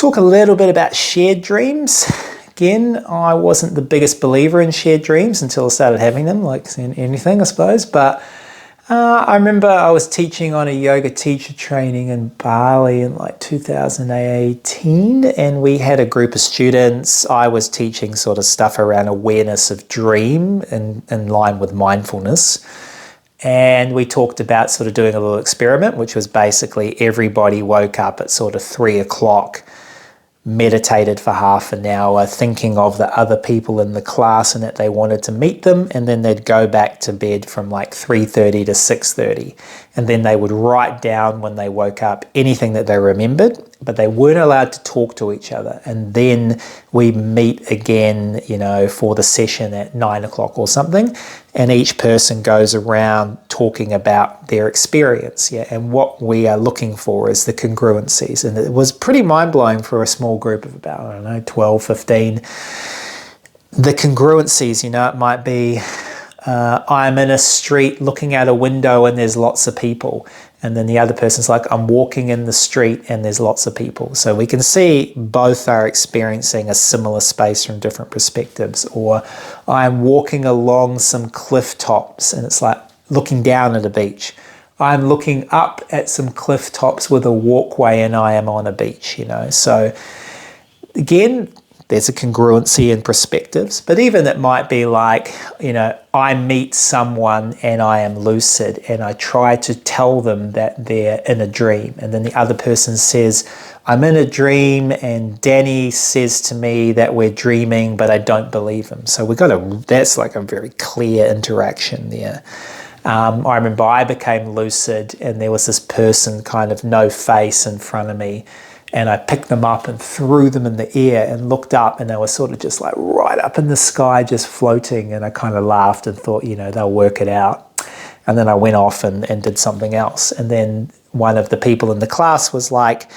Talk a little bit about shared dreams. Again, I wasn't the biggest believer in shared dreams until I started having them, like in anything, I suppose. But I remember I was teaching on a yoga teacher training in Bali in like 2018, and we had a group of students. I was teaching sort of stuff around awareness of dream in line with mindfulness. And we talked about sort of doing a little experiment, which was basically everybody woke up at sort of 3 o'clock, meditated for half an hour, thinking of the other people in the class and that they wanted to meet them, and then they'd go back to bed from like 3:30 to 6:30, and then they would write down when they woke up anything that they remembered, but they weren't allowed to talk to each other. And then we meet again, you know, for the session at 9 o'clock or something, and each person goes around talking about their experience, and what we are looking for is the congruencies. And it was pretty mind-blowing for a small group of about, I don't know, 12, 15. The congruencies, you know, it might be, I'm in a street looking out a window and there's lots of people. And then the other person's like, I'm walking in the street and there's lots of people. So we can see both are experiencing a similar space from different perspectives. Or I'm walking along some cliff tops and it's like looking down at a beach. I'm looking up at some cliff tops with a walkway and I am on a beach, you know. So again, there's a congruency in perspectives, but even it might be like, you know, I meet someone and I am lucid and I try to tell them that they're in a dream. And then the other person says, I'm in a dream, and Danny says to me that we're dreaming, but I don't believe him. So that's like a very clear interaction there. I remember I became lucid and there was this person kind of no face in front of me, and I picked them up and threw them in the air and looked up and they were sort of just like right up in the sky, just floating. And I kind of laughed and thought, you know, they'll work it out. And then I went off and did something else. And then one of the people in the class was like,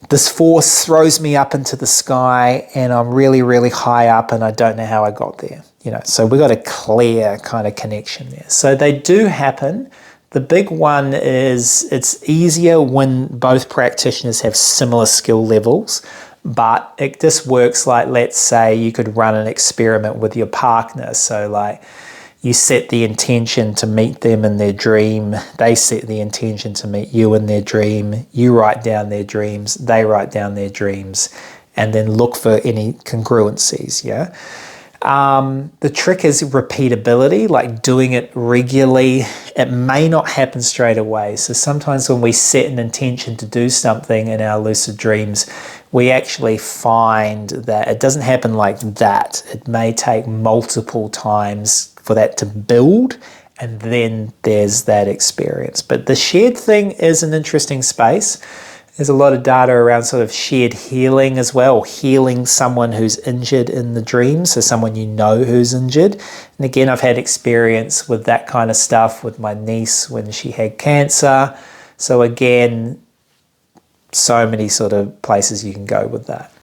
this force throws me up into the sky and I'm really, really high up and I don't know how I got there. You know, so we got a clear kind of connection there. So they do happen. The big one is it's easier when both practitioners have similar skill levels, but it just works like, let's say you could run an experiment with your partner. So like you set the intention to meet them in their dream, they set the intention to meet you in their dream, you write down their dreams, they write down their dreams, and then look for any congruencies, yeah? The trick is repeatability, like doing it regularly. It may not happen straight away. So sometimes when we set an intention to do something in our lucid dreams, we actually find that it doesn't happen like that. It may take multiple times for that to build, and then there's that experience. But the shared thing is an interesting space. There's a lot of data around sort of shared healing as well, healing someone who's injured in the dream, so someone you know who's injured. And again, I've had experience with that kind of stuff with my niece when she had cancer. So again, so many sort of places you can go with that.